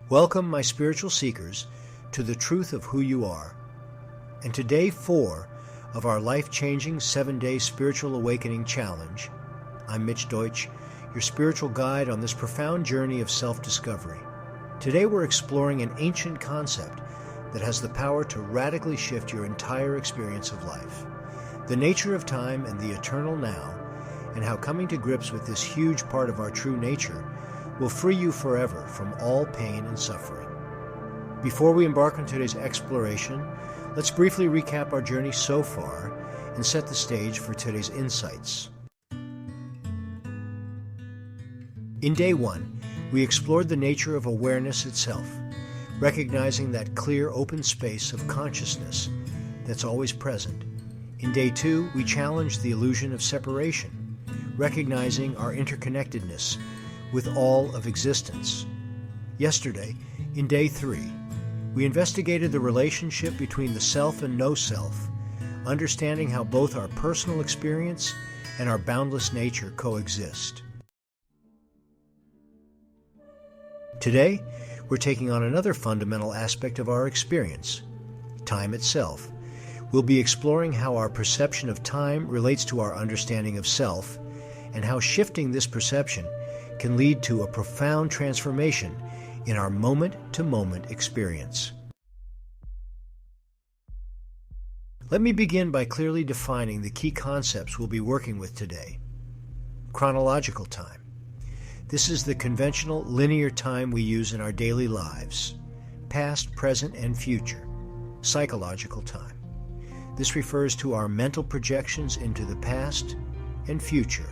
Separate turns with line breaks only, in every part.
Welcome, my spiritual seekers, to the truth of who you are. And to day 4 of our life-changing 7-day spiritual awakening challenge, I'm Mitch Deutsch, your spiritual guide on this profound journey of self-discovery. Today we're exploring an ancient concept that has the power to radically shift your entire experience of life. The nature of time and the eternal now, and how coming to grips with this huge part of our true nature will free you forever from all pain and suffering. Before we embark on today's exploration, let's briefly recap our journey so far and set the stage for today's insights. In day 1, we explored the nature of awareness itself, recognizing that clear open space of consciousness that's always present. In day 2, we challenged the illusion of separation, recognizing our interconnectedness with all of existence. Yesterday, in day 3, we investigated the relationship between the self and no-self, understanding how both our personal experience and our boundless nature coexist. Today, we're taking on another fundamental aspect of our experience, time itself. We'll be exploring how our perception of time relates to our understanding of self, and how shifting this perception can lead to a profound transformation in our moment-to-moment experience. Let me begin by clearly defining the key concepts we'll be working with today. Chronological time. This is the conventional linear time we use in our daily lives, past, present, and future. Psychological time. This refers to our mental projections into the past and future,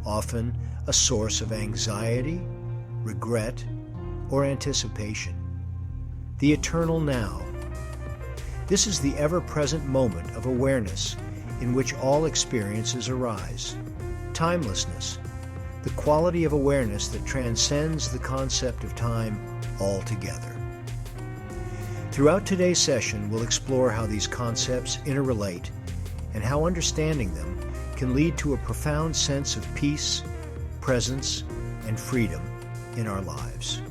often a source of anxiety, regret, or anticipation. The eternal now. This is the ever-present moment of awareness in which all experiences arise. Timelessness, the quality of awareness that transcends the concept of time altogether. Throughout today's session, we'll explore how these concepts interrelate and how understanding them can lead to a profound sense of peace, presence, and freedom in our lives.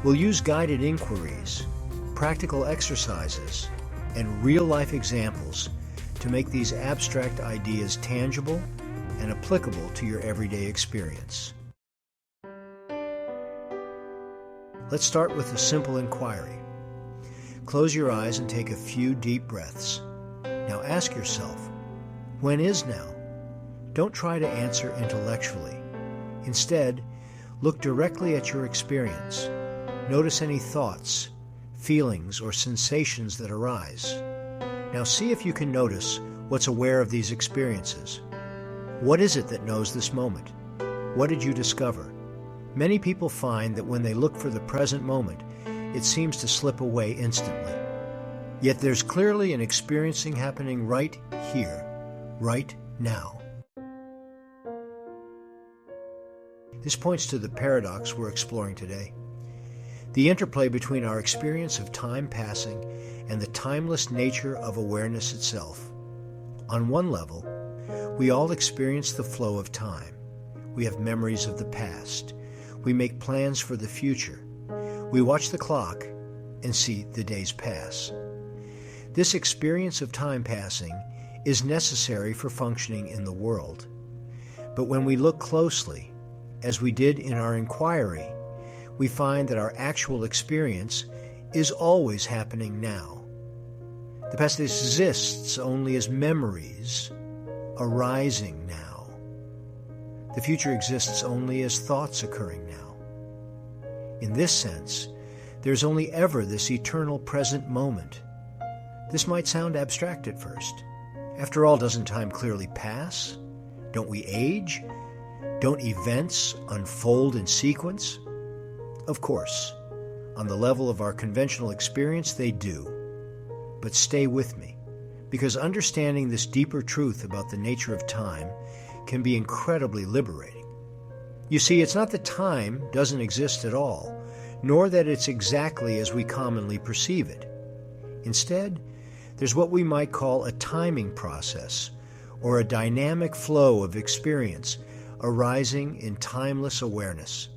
We'll use guided inquiries, practical exercises, and real-life examples to make these abstract ideas tangible and applicable to your everyday experience. Let's start with a simple inquiry. Close your eyes and take a few deep breaths. Now ask yourself, when is now? Don't try to answer intellectually. Instead, look directly at your experience. Notice any thoughts, feelings, or sensations that arise. Now see if you can notice what's aware of these experiences. What is it that knows this moment? What did you discover? Many people find that when they look for the present moment, it seems to slip away instantly. Yet there's clearly an experiencing happening right here, right now. This points to the paradox we're exploring today. The interplay between our experience of time passing and the timeless nature of awareness itself. On one level, we all experience the flow of time. We have memories of the past. We make plans for the future. We watch the clock and see the days pass. This experience of time passing is necessary for functioning in the world. But when we look closely, as we did in our inquiry, we find that our actual experience is always happening now. The past exists only as memories arising now. The future exists only as thoughts occurring now. In this sense, there's only ever this eternal present moment. This might sound abstract at first. After all, doesn't time clearly pass? Don't we age? Don't events unfold in sequence? Of course, on the level of our conventional experience, they do. But stay with me, because understanding this deeper truth about the nature of time can be incredibly liberating. You see, it's not that time doesn't exist at all, nor that it's exactly as we commonly perceive it. Instead, there's what we might call a timing process, or a dynamic flow of experience arising in timeless awareness.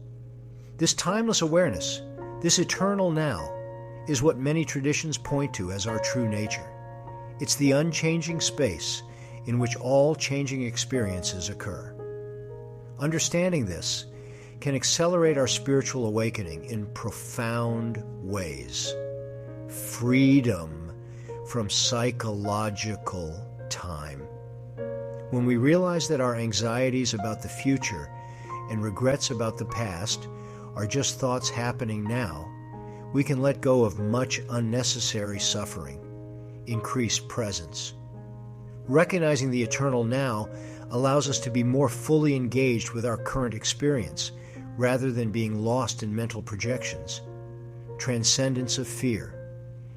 This timeless awareness, this eternal now, is what many traditions point to as our true nature. It's the unchanging space in which all changing experiences occur. Understanding this can accelerate our spiritual awakening in profound ways. Freedom from psychological time. When we realize that our anxieties about the future and regrets about the past are just thoughts happening now, we can let go of much unnecessary suffering, increased presence. Recognizing the eternal now allows us to be more fully engaged with our current experience rather than being lost in mental projections. Transcendence of fear.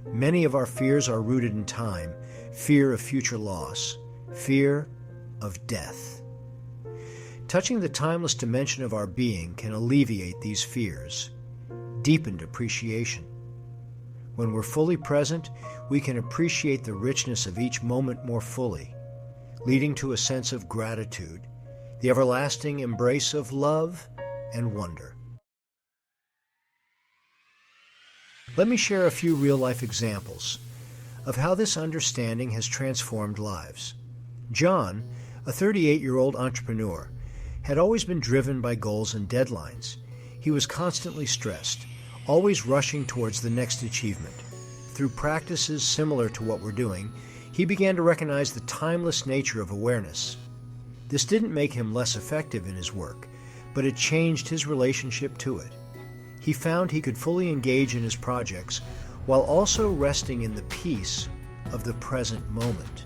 Many of our fears are rooted in time, fear of future loss, fear of death. Touching the timeless dimension of our being can alleviate these fears, deepened appreciation. When we're fully present, we can appreciate the richness of each moment more fully, leading to a sense of gratitude, the everlasting embrace of love and wonder. Let me share a few real-life examples of how this understanding has transformed lives. John, a 38-year-old entrepreneur, had always been driven by goals and deadlines. He was constantly stressed, always rushing towards the next achievement. Through practices similar to what we're doing, he began to recognize the timeless nature of awareness. This didn't make him less effective in his work, but it changed his relationship to it. He found he could fully engage in his projects while also resting in the peace of the present moment.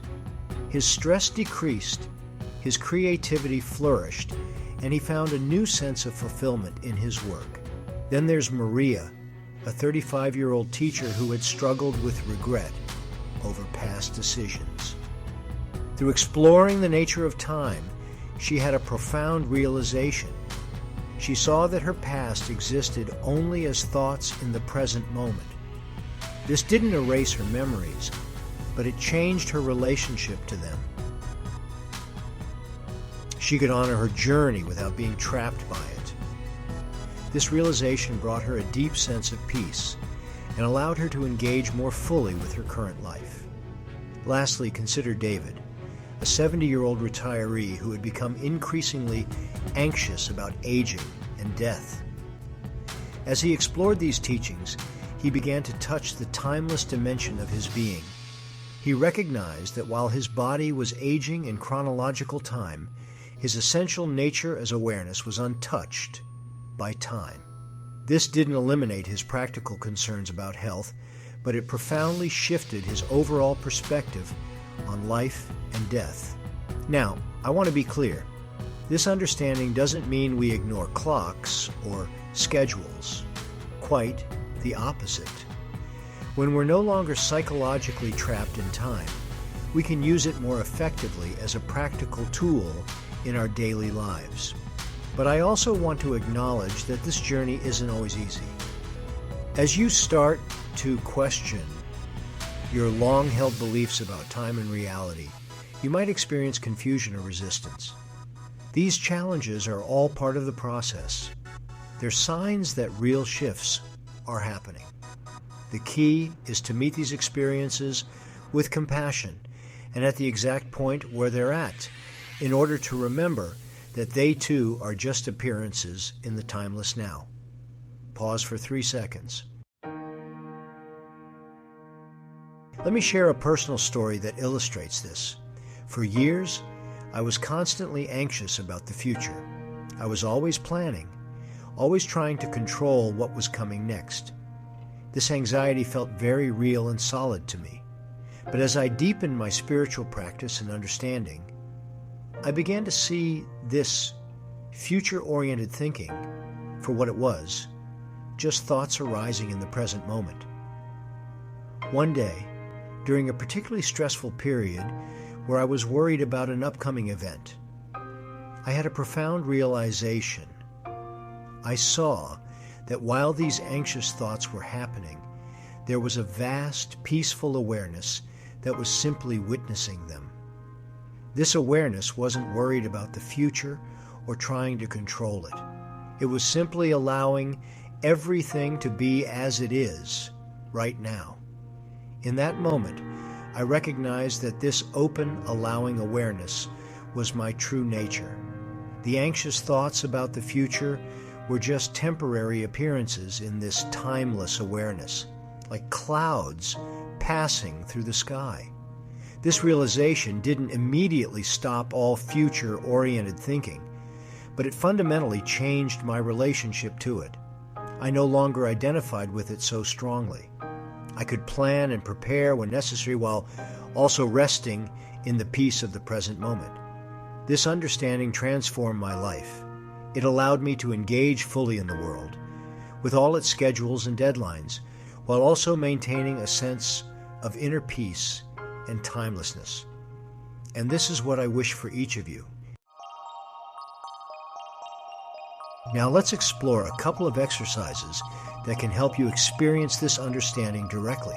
His stress decreased, his creativity flourished, and he found a new sense of fulfillment in his work. Then there's Maria, a 35-year-old teacher who had struggled with regret over past decisions. Through exploring the nature of time, she had a profound realization. She saw that her past existed only as thoughts in the present moment. This didn't erase her memories, but it changed her relationship to them. She could honor her journey without being trapped by it. This realization brought her a deep sense of peace and allowed her to engage more fully with her current life. Lastly, consider David, a 70-year-old retiree who had become increasingly anxious about aging and death. As he explored these teachings, he began to touch the timeless dimension of his being. He recognized that while his body was aging in chronological time, his essential nature as awareness was untouched by time. This didn't eliminate his practical concerns about health, but it profoundly shifted his overall perspective on life and death. Now, I want to be clear. This understanding doesn't mean we ignore clocks or schedules. Quite the opposite. When we're no longer psychologically trapped in time, we can use it more effectively as a practical tool in our daily lives. But I also want to acknowledge that this journey isn't always easy. As you start to question your long-held beliefs about time and reality, you might experience confusion or resistance. These challenges are all part of the process. They're signs that real shifts are happening. The key is to meet these experiences with compassion and at the exact point where they're at, in order to remember that they too are just appearances in the timeless now. Pause for 3 seconds. Let me share a personal story that illustrates this. For years, I was constantly anxious about the future. I was always planning, always trying to control what was coming next. This anxiety felt very real and solid to me. But as I deepened my spiritual practice and understanding, I began to see this future-oriented thinking for what it was, just thoughts arising in the present moment. One day, during a particularly stressful period where I was worried about an upcoming event, I had a profound realization. I saw that while these anxious thoughts were happening, there was a vast, peaceful awareness that was simply witnessing them. This awareness wasn't worried about the future or trying to control it. It was simply allowing everything to be as it is right now. In that moment, I recognized that this open, allowing awareness was my true nature. The anxious thoughts about the future were just temporary appearances in this timeless awareness, like clouds passing through the sky. This realization didn't immediately stop all future-oriented thinking, but it fundamentally changed my relationship to it. I no longer identified with it so strongly. I could plan and prepare when necessary while also resting in the peace of the present moment. This understanding transformed my life. It allowed me to engage fully in the world, with all its schedules and deadlines, while also maintaining a sense of inner peace and timelessness. And this is what I wish for each of you. Now let's explore a couple of exercises that can help you experience this understanding directly.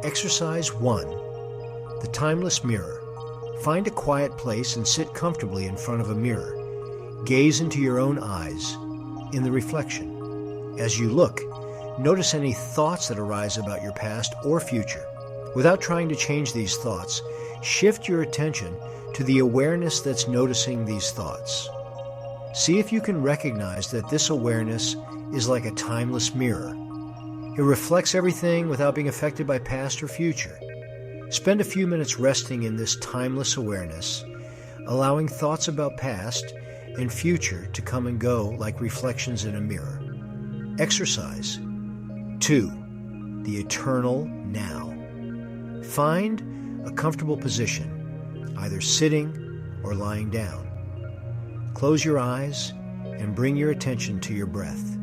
Exercise 1, the timeless mirror. Find a quiet place and sit comfortably in front of a mirror. Gaze into your own eyes in the reflection. As you look, notice any thoughts that arise about your past or future. Without trying to change these thoughts, shift your attention to the awareness that's noticing these thoughts. See if you can recognize that this awareness is like a timeless mirror. It reflects everything without being affected by past or future. Spend a few minutes resting in this timeless awareness, allowing thoughts about past and future to come and go like reflections in a mirror. Exercise 2, the eternal now. Find a comfortable position, either sitting or lying down. Close your eyes and bring your attention to your breath.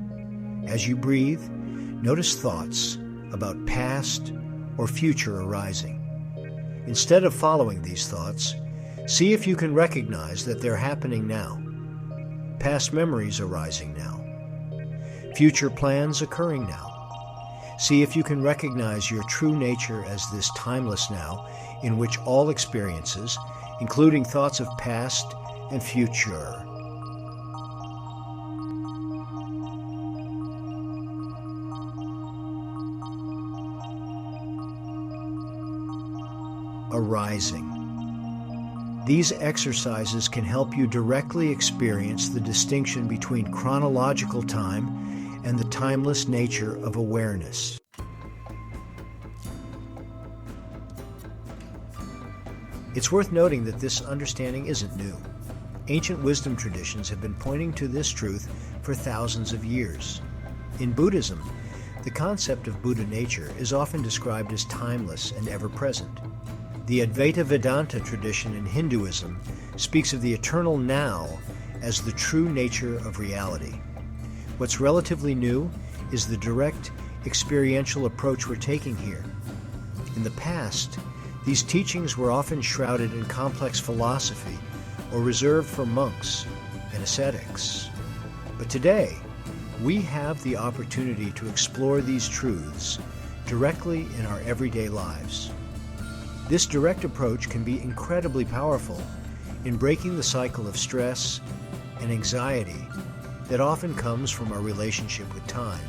As you breathe, notice thoughts about past or future arising. Instead of following these thoughts, see if you can recognize that they're happening now. Past memories arising now. Future plans occurring now. See if you can recognize your true nature as this timeless now in which all experiences, including thoughts of past and future, arising. These exercises can help you directly experience the distinction between chronological time and the timeless nature of awareness. It's worth noting that this understanding isn't new. Ancient wisdom traditions have been pointing to this truth for thousands of years. In Buddhism, the concept of Buddha nature is often described as timeless and ever-present. The Advaita Vedanta tradition in Hinduism speaks of the eternal now as the true nature of reality. What's relatively new is the direct experiential approach we're taking here. In the past, these teachings were often shrouded in complex philosophy or reserved for monks and ascetics. But today, we have the opportunity to explore these truths directly in our everyday lives. This direct approach can be incredibly powerful in breaking the cycle of stress and anxiety that often comes from our relationship with time.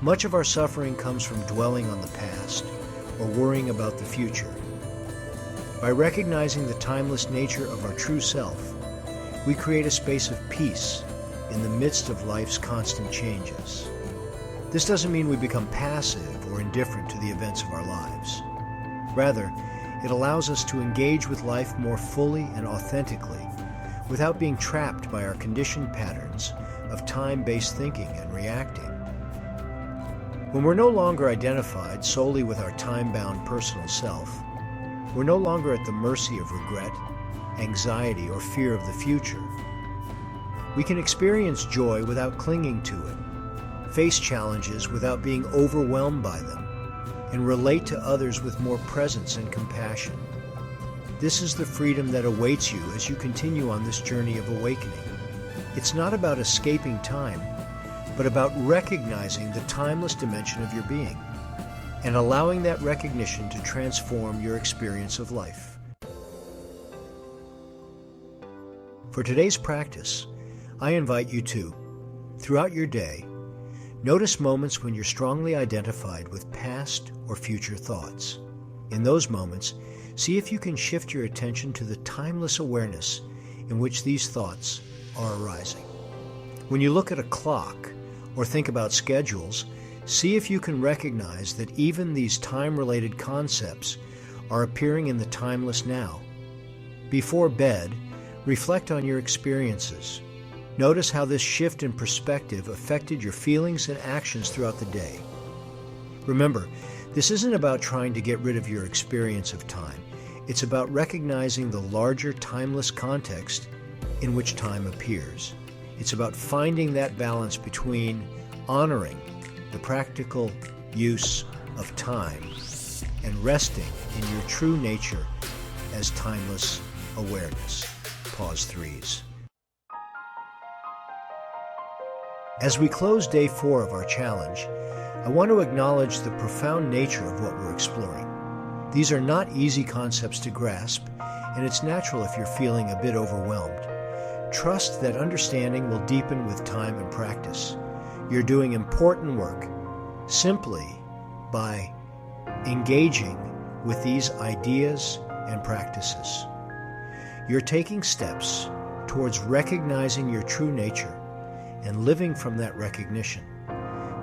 Much of our suffering comes from dwelling on the past or worrying about the future. By recognizing the timeless nature of our true self, we create a space of peace in the midst of life's constant changes. This doesn't mean we become passive or indifferent to the events of our lives. Rather, it allows us to engage with life more fully and authentically without being trapped by our conditioned patterns of time-based thinking and reacting. When we're no longer identified solely with our time-bound personal self, we're no longer at the mercy of regret, anxiety, or fear of the future. We can experience joy without clinging to it, face challenges without being overwhelmed by them, and relate to others with more presence and compassion. This is the freedom that awaits you as you continue on this journey of awakening. It's not about escaping time, but about recognizing the timeless dimension of your being and allowing that recognition to transform your experience of life. For today's practice, I invite you to, throughout your day, notice moments when you're strongly identified with past or future thoughts. In those moments, see if you can shift your attention to the timeless awareness in which these thoughts are arising. When you look at a clock or think about schedules, see if you can recognize that even these time-related concepts are appearing in the timeless now. Before bed, reflect on your experiences. Notice how this shift in perspective affected your feelings and actions throughout the day. Remember, this isn't about trying to get rid of your experience of time. It's about recognizing the larger timeless context in which time appears. It's about finding that balance between honoring the practical use of time and resting in your true nature as timeless awareness. Pause threes. As we close day 4 of our challenge, I want to acknowledge the profound nature of what we're exploring. These are not easy concepts to grasp, and it's natural if you're feeling a bit overwhelmed. Trust that understanding will deepen with time and practice. You're doing important work simply by engaging with these ideas and practices. You're taking steps towards recognizing your true nature and living from that recognition.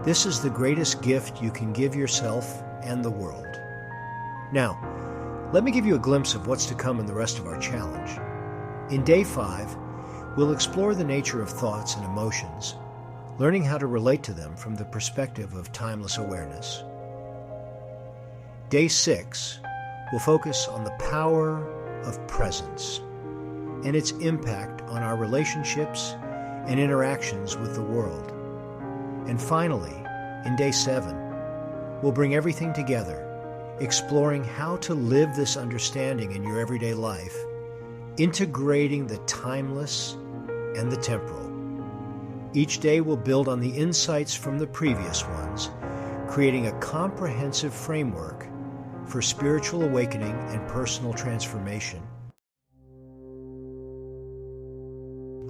This is the greatest gift you can give yourself and the world. Now, let me give you a glimpse of what's to come in the rest of our challenge. In day 5, we'll explore the nature of thoughts and emotions, learning how to relate to them from the perspective of timeless awareness. Day 6 will focus on the power of presence and its impact on our relationships and interactions with the world. And finally, in day 7, we'll bring everything together, exploring how to live this understanding in your everyday life, integrating the timeless and the temporal. Each day will build on the insights from the previous ones, creating a comprehensive framework for spiritual awakening and personal transformation.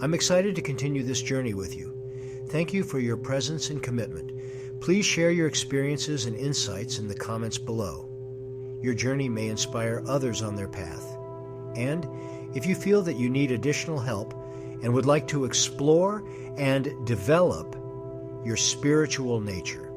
I'm excited to continue this journey with you. Thank you for your presence and commitment. Please share your experiences and insights in the comments below. Your journey may inspire others on their path. And if you feel that you need additional help and would like to explore and develop your spiritual nature,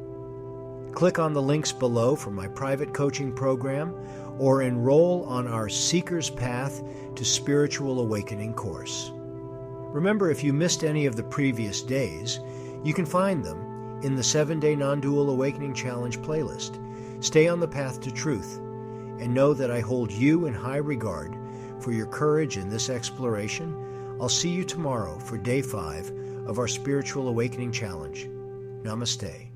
click on the links below for my private coaching program or enroll on our Seeker's Path to Spiritual Awakening course. Remember, if you missed any of the previous days, you can find them in the 7-Day Non-Dual Awakening Challenge playlist. Stay on the path to truth and know that I hold you in high regard for your courage in this exploration. I'll see you tomorrow for day 5 of our Spiritual Awakening Challenge. Namaste.